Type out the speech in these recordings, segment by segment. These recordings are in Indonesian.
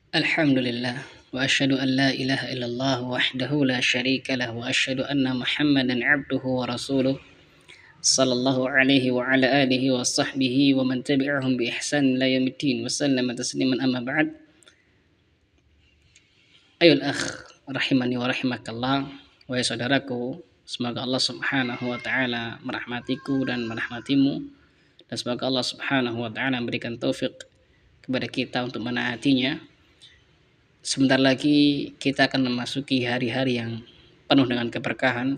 Alhamdulillah wa asyhadu an la ilaha illallah wahdahu la syarika lah wa asyhadu anna Muhammadan abduhu wa rasuluh sallallahu alaihi wa ala alihi wa sahbihi wa man tabi'ahum bi ihsan la yaumiddin wa sallama tasliman amma ba'd. Ayol akh rahimani wa rahimakallah, wahai saudaraku, semoga Allah Subhanahu wa taala merahmatiku dan merahmatimu, dan semoga Allah Subhanahu wa taala memberikan taufik kepada kita untuk menaatinya. Sebentar lagi kita akan memasuki hari-hari yang penuh dengan keberkahan,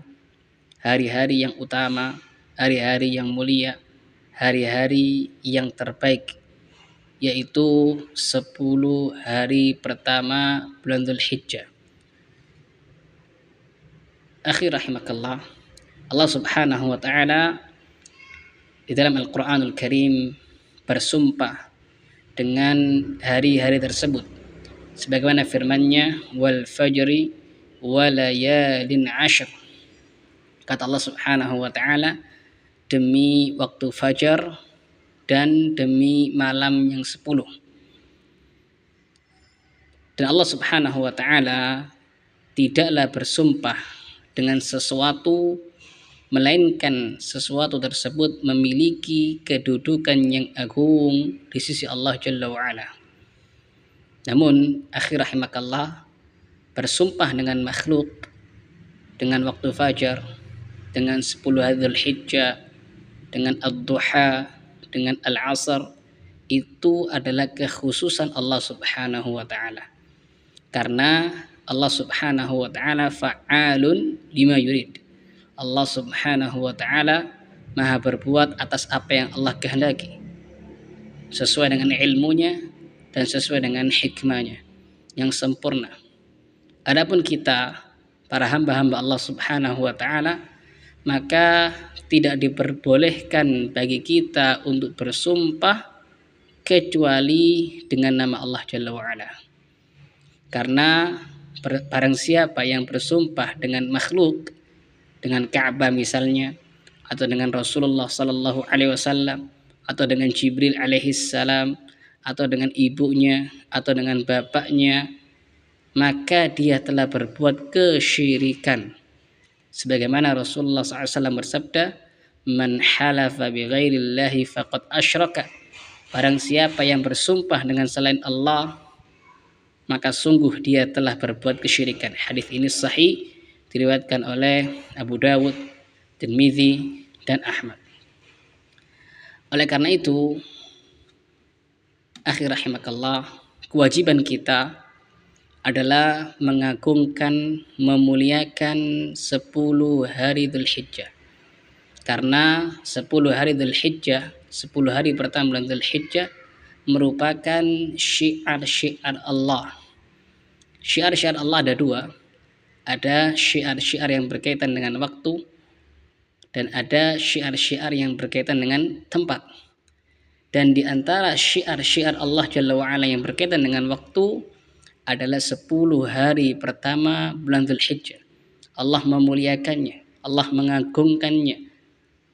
hari-hari yang utama, hari-hari yang mulia, hari-hari yang terbaik, yaitu 10 hari pertama bulan Dzulhijjah. Akhi rahimakallah, Allah Subhanahu wa taala di dalam Al-Qur'anul Karim bersumpah dengan hari-hari tersebut, sebagaimana firman-Nya, wal fajri wa layalin ashr. Kata Allah Subhanahu wa taala, demi waktu fajar dan demi malam yang 10. Dan Allah Subhanahu wa taala tidaklah bersumpah dengan sesuatu melainkan sesuatu tersebut memiliki kedudukan yang agung di sisi Allah Jalla wa Ala. Namun, akhi rahimakallah, bersumpah dengan makhluk, dengan waktu fajar, dengan 10 hari Dzulhijjah, dengan ad-duha, dengan al-asr, itu adalah kekhususan Allah Subhanahu wa taala. Karena Allah Subhanahu wa taala fa'alun lima yurid. Allah Subhanahu wa taala Maha berbuat atas apa yang Allah kehendaki, sesuai dengan ilmunya dan sesuai dengan hikmahnya yang sempurna. Adapun kita, para hamba-hamba Allah Subhanahu wa taala, maka tidak diperbolehkan bagi kita untuk bersumpah kecuali dengan nama Allah Jalla wa Ala. Karena barang siapa yang bersumpah dengan makhluk, dengan Ka'bah misalnya, atau dengan Rasulullah sallallahu alaihi wasallam, atau dengan Jibril alaihi salam, atau dengan ibunya, atau dengan bapaknya, maka dia telah berbuat kesyirikan. Sebagaimana Rasulullah SAW bersabda, man halafa bi ghairillahi faqad asyraka. Barang siapa yang bersumpah dengan selain Allah, maka sungguh dia telah berbuat kesyirikan. Hadis ini sahih, diriwayatkan oleh Abu Dawud, Tirmidzi, dan Ahmad. Oleh karena itu, akhi rahimakallah, kewajiban kita adalah mengagungkan, memuliakan 10 hari Dzulhijjah. Karena 10 hari Dzulhijjah, 10 hari pertama bulan Dzulhijjah merupakan syiar-syiar Allah. Syiar-syiar Allah ada 2. Ada syiar-syiar yang berkaitan dengan waktu, dan ada syiar-syiar yang berkaitan dengan tempat. Dan di antara syiar-syiar Allah Jalla wa'ala yang berkaitan dengan waktu adalah 10 hari pertama bulan Dzulhijjah. Allah memuliakannya, Allah mengagungkannya.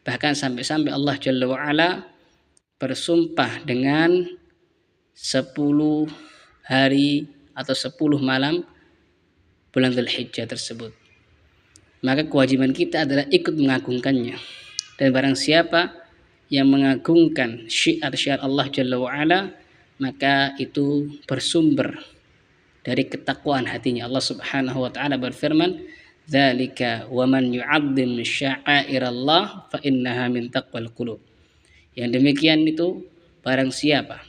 Bahkan sampai-sampai Allah Jalla wa'ala bersumpah dengan 10 hari atau 10 malam bulan Dzulhijjah tersebut. Maka kewajiban kita adalah ikut mengagungkannya. Dan barang siapa yang mengagungkan syiar-syiar Allah Jalla wa'ala, maka itu bersumber dari ketakwaan hatinya. Allah Subhanahu wa taala berfirman, dzalika wa man yu'azzim sya'airallah fa innaha min taqwal qulub. Yang demikian itu, barang siapa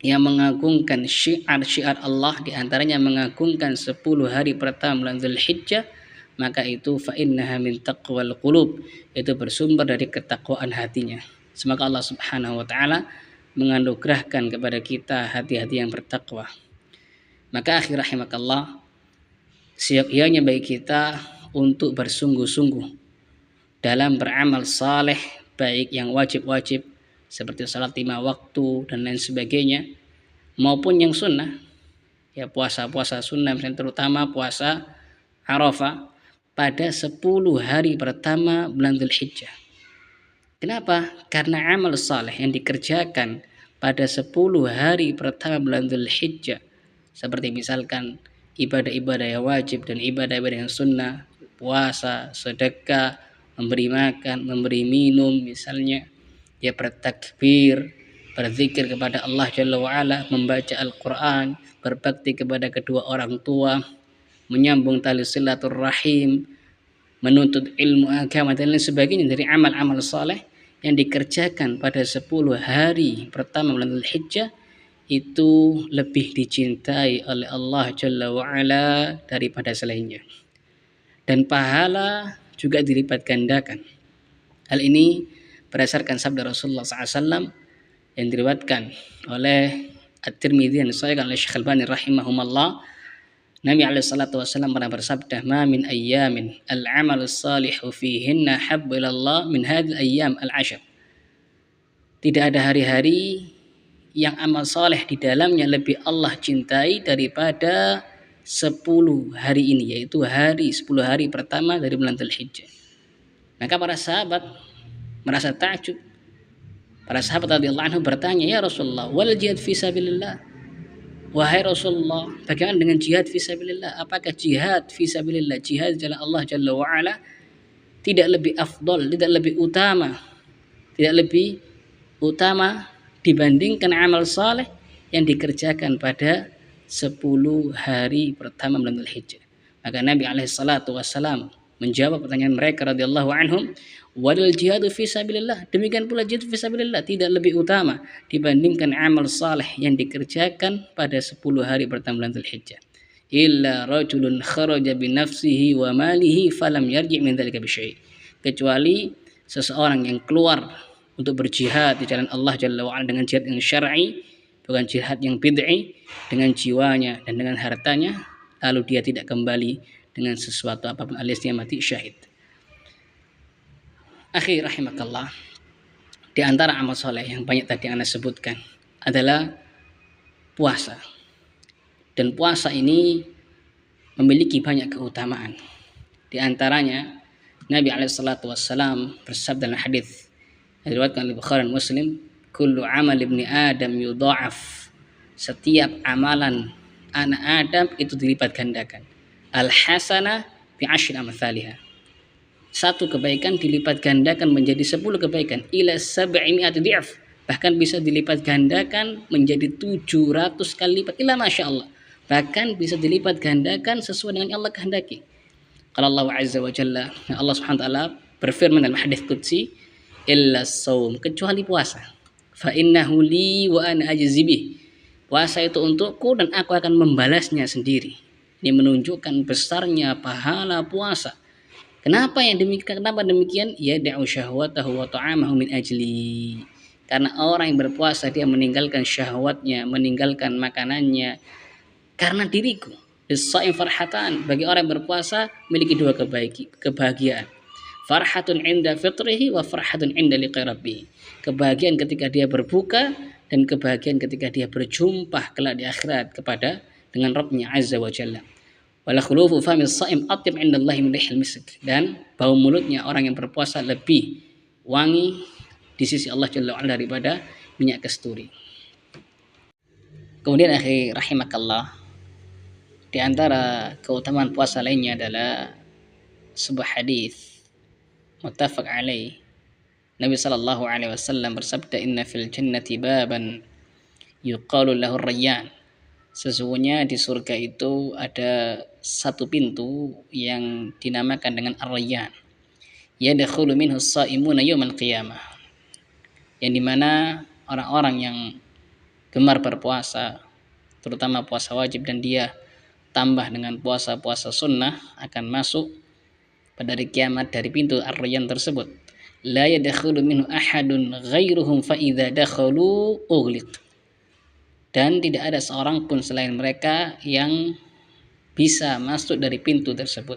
yang mengagungkan syiar-syiar Allah, di antaranya mengagungkan 10 hari pertama bulan Dzulhijjah, maka itu fa innaha min taqwal qulub, itu bersumber dari ketakwaan hatinya. Semoga Allah Subhanahu wa taala menganugerahkan kepada kita hati-hati yang bertakwa. Maka akhir rahimakallah, siap-siapnya bagi kita untuk bersungguh-sungguh dalam beramal saleh, baik yang wajib-wajib seperti salat 5 waktu dan lain sebagainya, maupun yang sunnah, ya puasa-puasa sunnah, terutama puasa Arafah pada 10 hari pertama bulan Dzulhijjah. Kenapa? Karena amal saleh yang dikerjakan pada 10 hari pertama bulan Dzulhijjah seperti misalkan ibadah-ibadah yang wajib dan ibadah-ibadah yang sunnah, puasa, sedekah, memberi makan, memberi minum misalnya, dia bertakbir, berzikir kepada Allah Jalla wa'ala, membaca Al-Quran, berbakti kepada kedua orang tua, menyambung tali silaturrahim, menuntut ilmu agama dan lain sebagainya dari amal-amal saleh yang dikerjakan pada 10 hari pertama bulan Dzulhijjah itu lebih dicintai oleh Allah Jalla wa'ala daripada selainnya, dan pahala juga dilipat gandakan. Hal ini berdasarkan sabda Rasulullah SAW yang diriwayatkan oleh At-Tirmidzi dan disahihkan oleh Syekh Al-Albani rahimahumullah. Nabi alaihi salatu wasallam pernah bersabda, "Ma min ayyamin al-'amalu salihu fihinna habbu ila Allah min hadhil ayyam al-'ashr." Tidak ada hari-hari yang amal soleh di dalamnya lebih Allah cintai daripada 10 hari ini, yaitu 10 hari pertama dari bulan Dzulhijjah. Maka para sahabat merasa takjub. Para sahabat radhiyallahu anhu bertanya, "Ya Rasulullah, wal jihad fi sabilillah?" Wahai Rasulullah, bagaimana dengan jihad fi sabilillah? Apakah jihad fi sabilillah, jihad jalan Allah Jalla wa Ala tidak lebih afdol, tidak lebih utama dibandingkan amal saleh yang dikerjakan pada 10 hari pertama bulan Dzulhijjah? Maka Nabi alaihi salatu wasallam menjawab pertanyaan mereka radhiyallahu anhum, "Wadal jihadu fi sabilillah." Demikian pula jihad fi sabilillah tidak lebih utama dibandingkan amal saleh yang dikerjakan pada 10 hari pertama bulan Dzulhijjah. Illa rajulun kharaja bi nafsihi wa malihi falam yarji' min dzalika bi syai'. Kecuali seseorang yang keluar untuk berjihad di jalan Allah Jalla wa'ala dengan jihad yang syar'i, bukan jihad yang bid'i, dengan jiwanya dan dengan hartanya, lalu dia tidak kembali dengan sesuatu apapun alias dia mati syahid. Akhi rahimakallah, di antara amal soleh yang banyak tadi Anda sebutkan adalah puasa. Dan puasa ini memiliki banyak keutamaan. Di antaranya Nabi SAW bersabda dalam hadis diriwayatkan oleh Bukhari dan Muslim, "Kullu amal ibni Adam yudha'af." Setiap amalan anak Adam itu dilipat gandakan. Al-hasanah bi asyri amsalihha. Satu kebaikan dilipat gandakan menjadi 10 kebaikan, ila 700 dhi'af. Bahkan bisa dilipat gandakan menjadi 700 kali lipat, ila masyaallah. Bahkan bisa dilipat gandakan sesuai dengan yang Allah kehendaki. Qala Allah azza wa jalla, Allah Subhanahu wa taala berfirman dalam hadis qudsi, illa shaum, kecuali puasa. Fa innahu li wa ana ajzi bih. Puasa itu untukku dan aku akan membalasnya sendiri. Ini menunjukkan besarnya pahala puasa. Kenapa demikian? Ya da'u syahwatahu wa ta'amahu min ajli. Karena orang yang berpuasa dia meninggalkan syahwatnya, meninggalkan makanannya karena diriku. Lis-shaim farhatan, bagi orang yang berpuasa memiliki dua kebahagiaan. Farhatun inda fitrihi wa farhatun inda liqai rabbih. Kebahagiaan ketika dia berbuka dan kebahagiaan ketika dia berjumpa kelak di akhirat dengan Rabbnya azza wa jalla. Wala khulufu famis shaim atyab indallahi min rihil misk. Dan bau mulutnya orang yang berpuasa lebih wangi di sisi Allah Jalla wa'ala daripada minyak kasturi. Kemudian akhi rahimakallah, di antara keutamaan puasa lainnya adalah sebuah hadis muttafaq alaih. Nabi sallallahu alaihi wasallam bersabda, "Inna fil jannati baban yuqalu lahu ar-rayyan." Sesungguhnya di surga itu ada satu pintu yang dinamakan dengan ar-rayyan. Yadkhulu minhu as-shaimuna yaumal qiyamah. Yang dimana orang-orang yang gemar berpuasa, terutama puasa wajib dan dia tambah dengan puasa-puasa sunnah, akan masuk pada hari kiamat dari pintu ar-rayyan tersebut. La yadkhulu minhu ahadun ghairuhum fa idza dakhalu ughliq. Dan tidak ada seorang pun selain mereka yang bisa masuk dari pintu tersebut.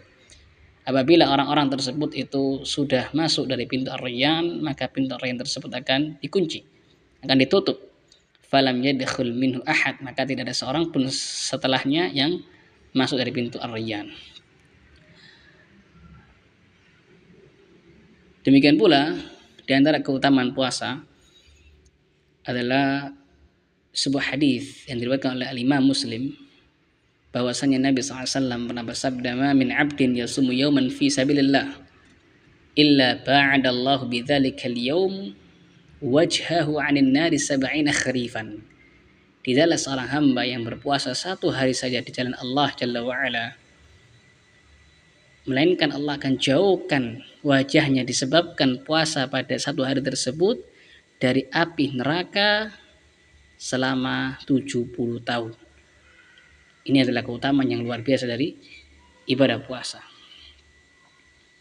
Apabila orang-orang tersebut itu sudah masuk dari pintu ar-rayyan, maka pintu ar-rayyan tersebut akan dikunci, akan ditutup. Falam yadkhul minhu ahad, maka tidak ada seorang pun setelahnya yang masuk dari pintu ar-rayyan. Demikian pula di antara keutamaan puasa adalah sebuah hadis yang diriwayatkan oleh Imam Muslim bahwasanya Nabi SAW pernah bersabda, "Ma min 'abdin yasumu yawman fi sabilillah illa ba'adallahu bidzalikal yawm wajhahu 'anil nari sab'ina kharifan." Tidaklah seorang hamba yang berpuasa satu hari saja di jalan Allah Jalla wa'ala, melainkan Allah akan jauhkan wajahnya disebabkan puasa pada satu hari tersebut dari api neraka selama 70 tahun. Ini adalah keutamaan yang luar biasa dari ibadah puasa.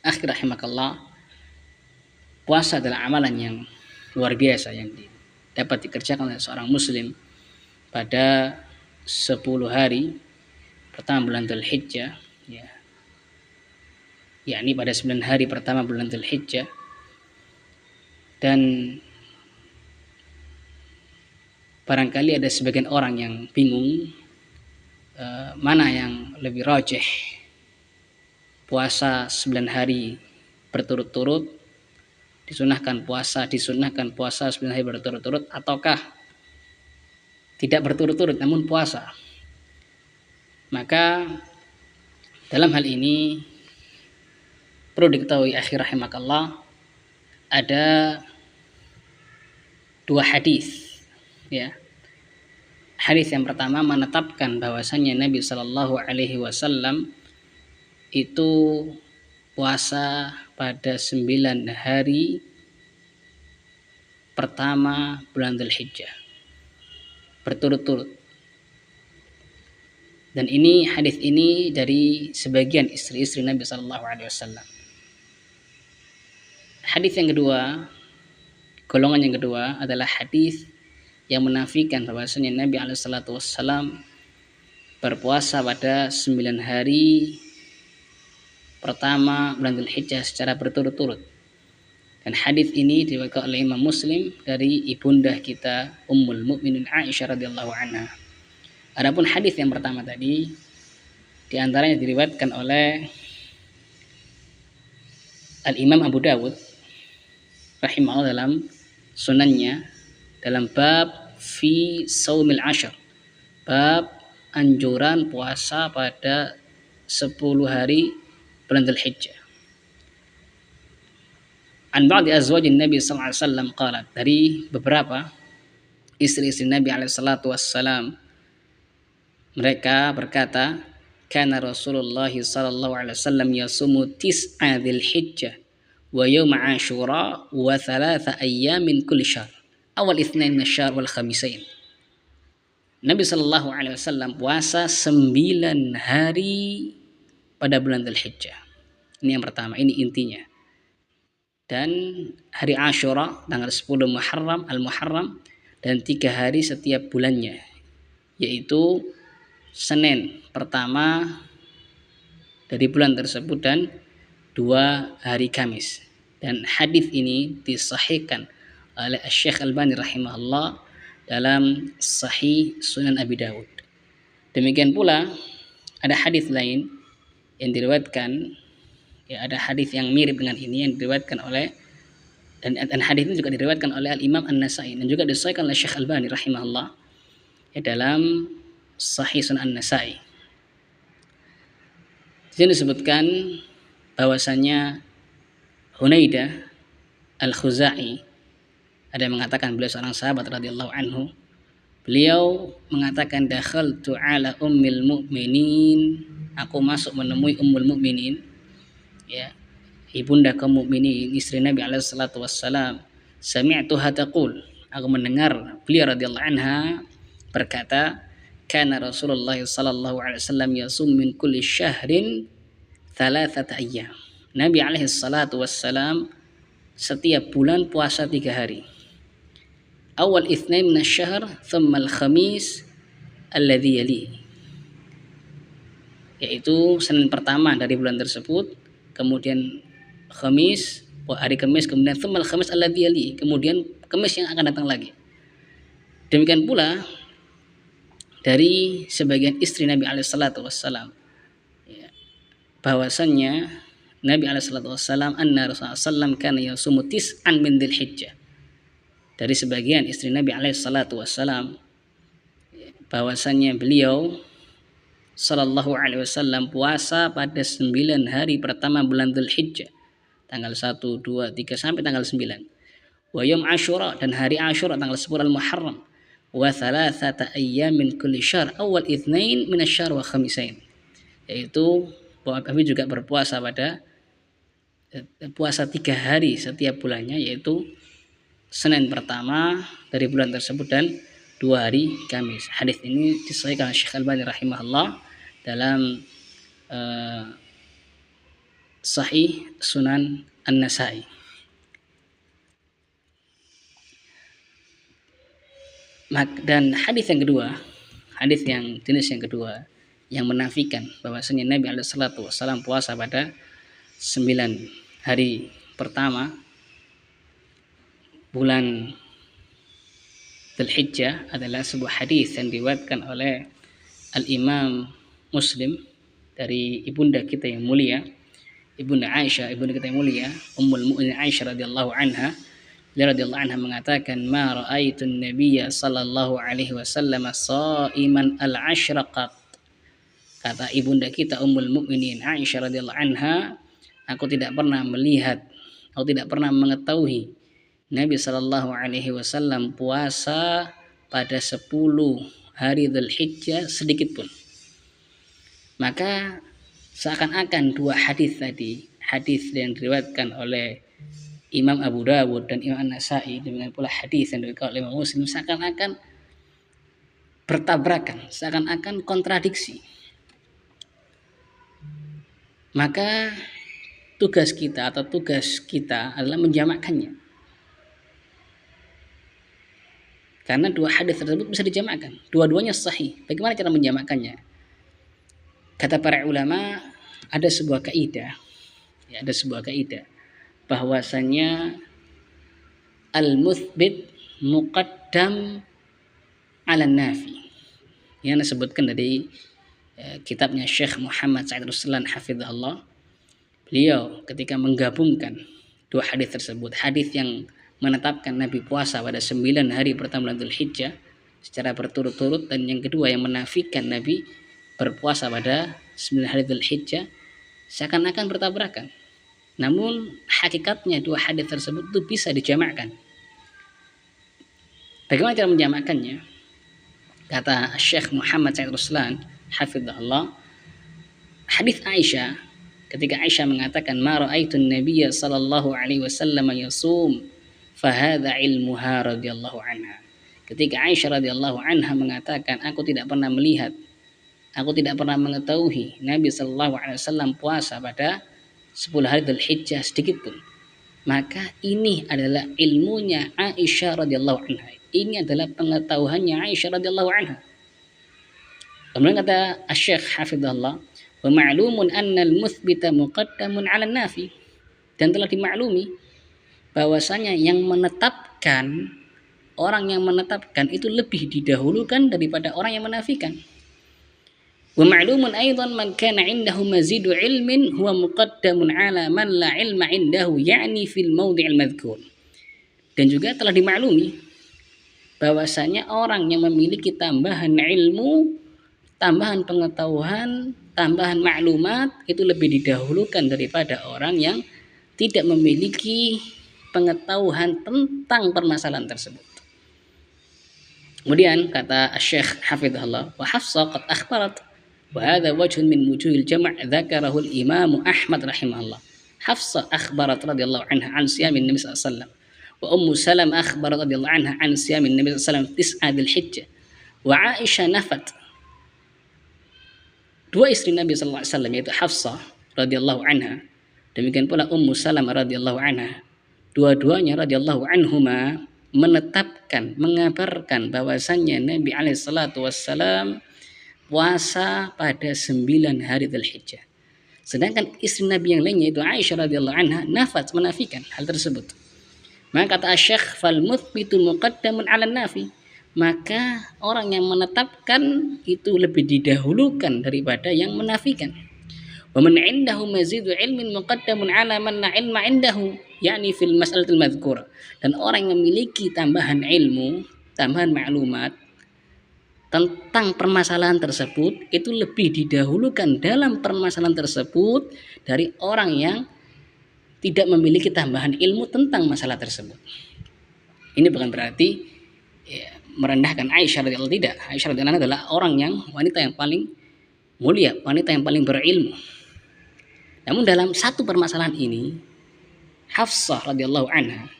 Akhir rahimakallah, puasa adalah amalan yang luar biasa yang dapat dikerjakan oleh seorang muslim pada 10 hari pertama bulan Dzulhijjah, ya, yakni pada 9 hari pertama bulan Dzulhijjah. Dan barangkali ada sebagian orang yang bingung mana yang lebih rajih, puasa 9 hari berturut-turut, disunahkan puasa 9 hari berturut-turut, ataukah tidak berturut-turut namun puasa. Maka dalam hal ini perlu diketahui akhir rahimakallah, ada dua hadis, ya. Hadis yang pertama menetapkan bahwasanya Nabi Shallallahu Alaihi Wasallam itu puasa pada 9 hari pertama bulan Dzulhijjah berturut-turut. Dan ini hadis ini dari sebagian istri-istri Nabi Shallallahu Alaihi Wasallam. Hadis yang kedua, golongan yang kedua adalah hadis yang menafikan bahwasanya Nabi Alaihissalatu Wassalam berpuasa pada 9 hari pertama bulan Dzulhijjah secara berturut-turut. Dan hadis ini diriwayatkan oleh Imam Muslim dari ibunda kita Ummul Mukminin Aisyah radhiyallahu anha. Adapun hadis yang pertama tadi diantaranya diriwayatkan oleh Al-Imam Abu Dawud rahimahullah dalam sunannya, dalam bab fi saumil ashar, bab anjuran puasa pada 10 hari bulan Dzulhijjah. An ba'di azwajin Nabi sallallahu alaihi wasallam qalat, dari beberapa istri-istri Nabi alaihi salatu wassalam, mereka berkata, kana Rasulullah sallallahu alaihi wasallam yasumu tis'a Dzulhijjah wa yaum Asyura wa 3 ayyamin kulli syahr, awal itsnain min asy-syahr wal khamisain. Nabi sallallahu alaihi wasallam puasa 9 hari pada bulan Dzulhijjah. Ini yang pertama, ini intinya. Dan hari Asyura tanggal 10 Muharram, Al-Muharram, dan 3 hari setiap bulannya, yaitu Senin pertama dari bulan tersebut dan 2 hari Kamis. Dan hadis ini disahihkan oleh Syekh Albani rahimahullah dalam Sahih Sunan Abi Dawud. Demikian pula ada hadis lain yang diriwayatkan, ya, ada hadis yang mirip dengan ini yang diriwayatkan oleh, dan hadis ini juga diriwayatkan oleh Al-Imam An-Nasa'i dan juga disahihkan oleh Syekh Albani rahimahullah, ya, dalam Sahih Sunan An-Nasa'i. Di sini disebutkan bahwasanya Hunaidah Al-Khuzai, ada yang mengatakan beliau seorang sahabat radhiyallahu anhu, beliau mengatakan dakhaltu ala ummil mu'minin, aku masuk menemui ummul mu'minin, ya, ibunda kaum mukminin, istri Nabi alaihi salatu wassalam. Sami'tuha taqul, aku mendengar beliau radhiyallahu anha berkata, kana Rasulullah sallallahu alaihi wasallam yasum min kulli syahrin 3 ayyam. Nabi alaihi salatu wassalam setiap bulan puasa 3 hari. Awal itsnain min asy-syahr, thumma al-khamis alladhi yali, yaitu Senin pertama dari bulan tersebut, kemudian Khamis, hari Kamis, kemudian thumma al-khamis alladhi yali, kemudian Kamis yang akan datang lagi. Demikian pula dari sebagian istri Nabi alaihi salatu wassalam, ya, bahwasannya Nabi alaihi salatu wassalam anna Rasulullah sallam kana yasumu tis'an min Dzulhijjah. Dari sebagian istri Nabi alaihi salatu wassalam, bahwasannya beliau Sallallahu Alaihi Wasallam puasa pada 9 hari pertama bulan Dzulhijjah, tanggal 1, 2, 3 sampai tanggal 9. Wa yaum Asyura, dan hari Asyura tanggal 10 Al-Muharram. Wa thalathata ayyamin kulli syahr awal itsnain min asy-syahr wa khamisain. Yaitu kami juga berpuasa pada puasa 3 hari setiap bulannya, yaitu Senin pertama dari bulan tersebut dan 2 hari Kamis. Hadis ini disahihkan oleh Syekh Al-Albani rahimahullah dalam Sahih Sunan An-Nasa'i. Dan hadis yang kedua, hadis yang jenis yang kedua yang menafikan bahwasanya Nabi SAW puasa pada 9 hari pertama bulan Dzulhijjah adalah sebuah hadis yang diriwayatkan oleh Al-Imam Muslim dari ibunda kita yang mulia, ibunda Aisyah, ibunda kita yang mulia, Ummul Mukminin Aisyah radhiyallahu anha. Beliau radhiyallahu anha mengatakan, "Ma ra'aitun nabiyya sallallahu alaihi wasallam sha'iman al-'ashra qat." Kata ibunda kita Ummul Mukminin Aisyah radhiyallahu anha, aku tidak pernah melihat, aku tidak pernah mengetahui Nabi sallallahu alaihi wasallam puasa pada 10 hari Dzulhijjah sedikit pun. Maka seakan-akan dua hadis tadi, hadis yang diriwayatkan oleh Imam Abu Dawud dan Imam An-Nasa'i, dengan pula hadis yang diriwayatkan oleh Imam Muslim, seakan-akan bertabrakan, seakan-akan kontradiksi. Maka tugas kita adalah menjamakkannya. Karena dua hadis tersebut bisa dijamakkan, dua-duanya sahih. Bagaimana cara menjamakkannya? Kata para ulama, ada sebuah kaidah, bahwasanya al-muthbit muqaddam 'ala nafi. Yang disebutkan dari kitabnya Syekh Muhammad Sa'id Ruslan hafizahullah. Beliau ketika menggabungkan dua hadis tersebut, hadis yang menetapkan Nabi puasa pada 9 hari pertama bulan Dzulhijjah secara berturut-turut, dan yang kedua yang menafikan Nabi berpuasa pada 9 hari Dzulhijjah, seakan-akan bertabrakan. Namun hakikatnya dua hadis tersebut itu bisa dijamakkan. Bagaimana cara menjamakkannya? Kata Syekh Muhammad Sa'id Ruslan hafizahullah, hadis Aisyah, ketika Aisyah mengatakan, "Ma ra'aitun nabiyya sallallahu alaihi wasallam yasum fa hadza ilmuha" radhiyallahu anha. Ketika Aisyah radhiyallahu anha mengatakan, aku tidak pernah mengetahui Nabi sallallahu alaihi wasallam puasa pada 10 hari Dzulhijjah sedikit pun. Maka ini adalah ilmunya Aisyah radhiyallahu anha. Ini adalah pengetahuannya Aisyah radhiyallahu anha. Kemudian kata Asy-Syaikh hafizahullah, "Wa ma'lumun anna al-mutsbita muqaddamun 'ala an-nafi." Dan telah dimaklumi bahwasanya orang yang menetapkan itu lebih didahulukan daripada orang yang menafikan. Wa ma'lumun aidan man kana 'indahu mazidu 'ilmin huwa muqaddamun 'ala man la 'ilma 'indahu, ya'ni fil mawdi'il madhkur. Dan juga telah dimaklumi bahwasanya orang yang memiliki tambahan ilmu, tambahan pengetahuan, tambahan maklumat itu lebih didahulukan daripada orang yang tidak memiliki pengetahuan tentang permasalahan tersebut. Kemudian kata Syekh hafizahullah, "Wa Hafsah qad akhbarat wa hadha wajhun min wujuhil jam' dzakarahu al-Imam Ahmad rahimahullah." Hafsah akhbarat radhiyallahu anha an siyamin Nabi sallallahu alaihi wasallam, wa Ummu Salam akhbarat radhiyallahu anha an siyamin Nabi sallallahu alaihi wasallam 9 Dzulhijjah, wa Aisyah nafat. Dua istri Nabi sallallahu alaihi wasallam, yaitu Hafsah radhiyallahu anha, demikian pula Ummu Salam radhiyallahu anha, dua-duanya radhiyallahu anhuma menetapkan, mengabarkan bahwasannya Nabi alaihi salatu wassalam puasa pada 9 hari Dzulhijjah. Sedangkan istri Nabi yang lainnya, itu Aisyah radhiyallahu anha, menafikan hal tersebut. Maka kata Syekh, "Fal muthbitu muqaddamun 'ala nafi." Maka orang yang menetapkan itu lebih didahulukan daripada yang menafikan. Wa man 'indahu mazidu 'ilmin muqaddamun 'ala man la 'ilma 'indahu, yakni fil mas'alatil madhkurah. Dan orang yang memiliki tambahan ilmu, tambahan maklumat tentang permasalahan tersebut itu lebih didahulukan dalam permasalahan tersebut dari orang yang tidak memiliki tambahan ilmu tentang masalah tersebut. Ini bukan berarti merendahkan Aisyah radhiyallahu anha, tidak. Aisyah radhiyallahu anha adalah orang yang wanita yang paling mulia, wanita yang paling berilmu. Namun dalam satu permasalahan ini, Hafsah radhiyallahu anha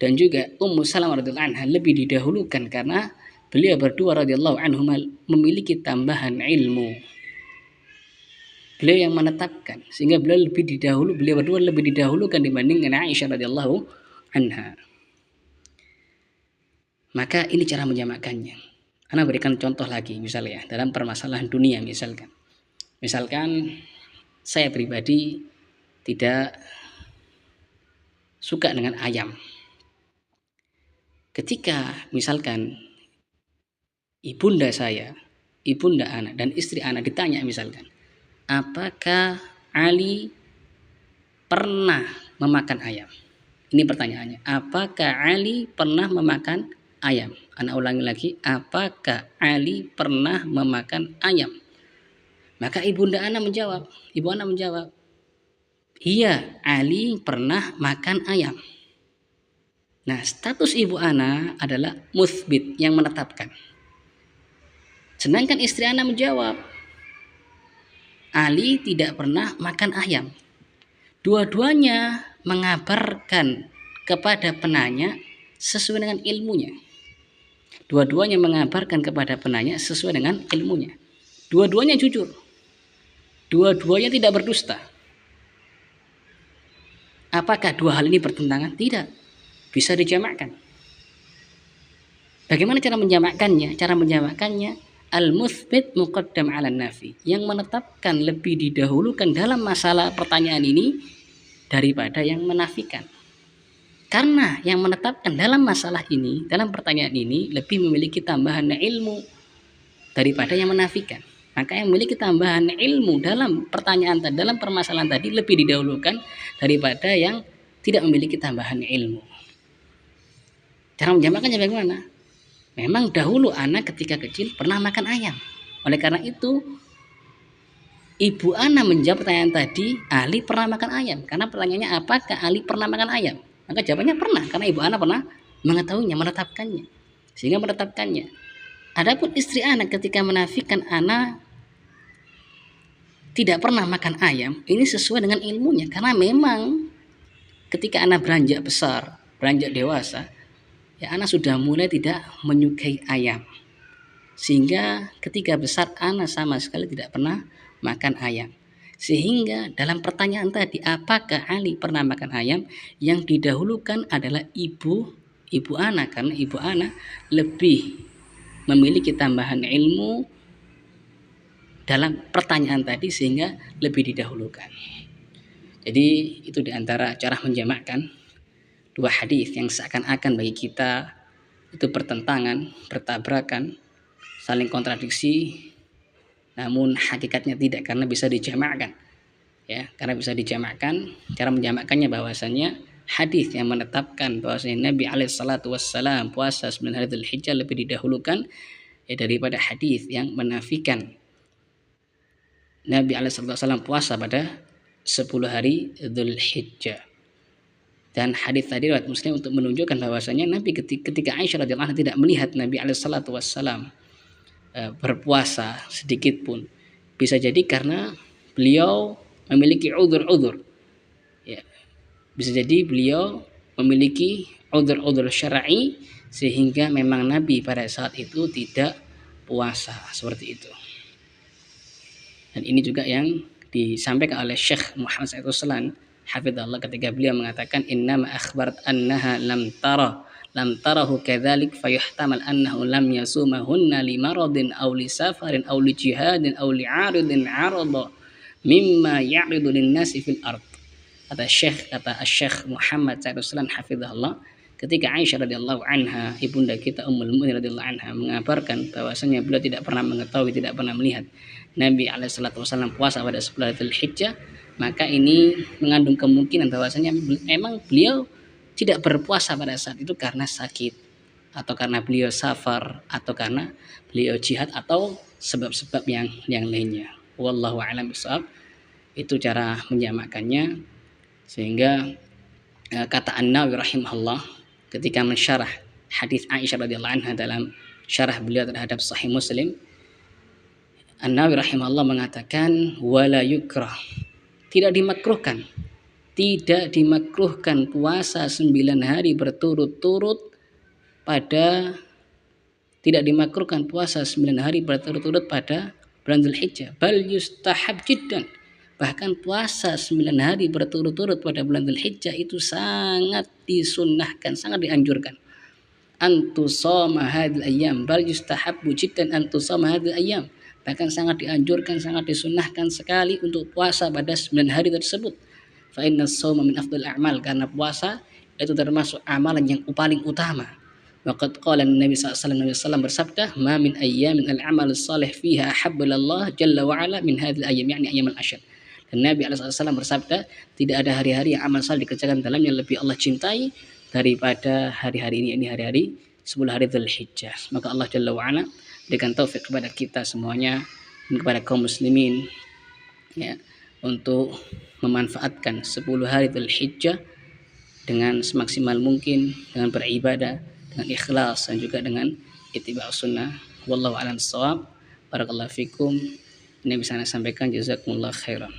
dan juga Ummu Salamah radhiyallahu anha lebih didahulukan karena beliau berdua radhiyallahu anhum memiliki tambahan ilmu. Beliau yang menetapkan, sehingga beliau berdua lebih didahulukan dibandingkan Aisyah radhiyallahu anha. Maka ini cara menjamakkannya. Ana berikan contoh lagi misalnya dalam permasalahan dunia misalkan. Misalkan saya pribadi tidak suka dengan ayam. Ketika misalkan ibunda saya, ibunda anak dan istri anak ditanya misalkan, apakah Ali pernah memakan ayam? Ini pertanyaannya. Apakah Ali pernah memakan ayam? Anak ulangi lagi. Apakah Ali pernah memakan ayam? Maka ibunda anak menjawab. Ibu anak menjawab, iya, Ali pernah makan ayam. Nah, status ibu anak adalah muthbit, yang menetapkan. Sedangkan istri anak menjawab, Ali tidak pernah makan ayam. Dua-duanya mengabarkan kepada penanya sesuai dengan ilmunya. Dua-duanya mengabarkan kepada penanya sesuai dengan ilmunya. Dua-duanya jujur. Dua-duanya tidak berdusta. Apakah dua hal ini bertentangan? Tidak. Bisa dijamakkan. Bagaimana cara menjamakkannya? Cara menjamakkannya al-muthbit muqaddam 'ala nafi, yang menetapkan lebih didahulukan dalam masalah pertanyaan ini daripada yang menafikan. Karena yang menetapkan dalam masalah ini, dalam pertanyaan ini lebih memiliki tambahan ilmu daripada yang menafikan. Maka yang memiliki tambahan ilmu dalam pertanyaan tadi, dalam permasalahan tadi lebih didahulukan daripada yang tidak memiliki tambahan ilmu. Cara menjamakkannya bagaimana? Memang dahulu anak ketika kecil pernah makan ayam. Oleh karena itu, ibu anak menjawab pertanyaan tadi, Ali pernah makan ayam. Karena pertanyaannya, apakah Ali pernah makan ayam? Maka jawabannya pernah, karena ibu anak pernah mengetahuinya, menetapkannya. Sehingga menetapkannya. Adapun istri anak ketika menafikan anak tidak pernah makan ayam, ini sesuai dengan ilmunya. Karena memang ketika anak beranjak besar, beranjak dewasa, ya anak sudah mulai tidak menyukai ayam. Sehingga ketika besar anak sama sekali tidak pernah makan ayam. Sehingga dalam pertanyaan tadi, apakah Ali pernah makan ayam, yang didahulukan adalah ibu anak, karena ibu anak lebih memiliki tambahan ilmu dalam pertanyaan tadi sehingga lebih didahulukan. Jadi itu diantara cara menjamakkan dua hadis yang seakan-akan bagi kita itu bertentangan, bertabrakan, saling kontradiksi, namun hakikatnya tidak, karena bisa dijamakkan. Ya, karena bisa dijamakkan. Cara menjamakkannya bahwasanya hadis yang menetapkan bahwasanya Nabi alaihissalam puasa 9 hari Dzulhijjah lebih didahulukan daripada hadis yang menafikan Nabi alaihissalam puasa pada 10 hari Dzulhijjah. Dan hadis tadi riwayat Muslim untuk menunjukkan bahwasanya Nabi ketika Aisyah radhiyallahu anha tidak melihat Nabi alaihissalam berpuasa sedikit pun, bisa jadi karena beliau memiliki udzur. Ya, bisa jadi beliau memiliki udzur syar'i sehingga memang Nabi pada saat itu tidak puasa, seperti itu. Dan ini juga yang disampaikan oleh Syekh Muhammad Said Ruslan hafizahullah ketika beliau mengatakan innama akhbarat annaha lam tarahu kadzalik fayuhtamal annahu lam yasumahunna limaradin aw li safarin aw li jihadin aw li 'aridin 'arada mimma ya'ridu lin-nasi fil ard. Kata Syekh Muhammad Said Ruslan hafizahullah, ketika Aisyah radhiyallahu anha, ibunda kita Ummul Mukminin radhiyallahu anha, mengabarkan bahwasanya beliau tidak pernah mengetahui, tidak pernah melihat Nabi alaihissalam puasa pada 10 hari Dzulhijjah, maka ini mengandung kemungkinan bahwasanya memang beliau tidak berpuasa pada saat itu karena sakit. atau karena beliau safar, atau karena beliau jihad, atau sebab-sebab yang lainnya. Wallahu a'lam bishawab. Itu cara menyamakannya. Sehingga kata An-Nawawi rahimahullah ketika mensyarah hadis Aisyah radhiyallahu anha dalam syarah beliau terhadap Sahih Muslim, An-Nawawi rahimahullah mengatakan wala yukrah, tidak dimakruhkan puasa 9 hari berturut-turut pada bulan Dzulhijjah, bal yustahab jiddan, bahkan puasa 9 hari berturut-turut pada bulan Dzulhijjah itu sangat disunnahkan, sangat dianjurkan. Antusama hadil ayyam, bal yustahabbu jiddan antusama hadil ayyam, bahkan sangat dianjurkan, sangat disunnahkan sekali untuk puasa pada 9 hari tersebut. Fa inna shauma min afdhal a'mal, karena puasa itu termasuk amalan yang paling utama. Waqad qala Nabi sallallahu alaihi wasallam bersabda, "Ma min ayyamin al-'amal salih fiha ahabba Allah jalla wa ala min hadhil ayyam," yakni ayyam al-ashr. Dan Nabi alaihi wasallam bersabda, tidak ada hari-hari yang amal saleh dikerjakan dalamnya lebih Allah cintai daripada hari-hari ini hari-hari 10 hari Dzulhijjah. Maka Allah jalla wa ala berikan taufik kepada kita semuanya dan kepada kaum muslimin ya, untuk memanfaatkan 10 hari Dzulhijjah dengan semaksimal mungkin, dengan beribadah, dengan ikhlas, dan juga dengan ittiba' sunnah. Wallahu a'lam bishawab. Barakallahu fikum. Ini bisa saya sampaikan, jazakumullah khairan.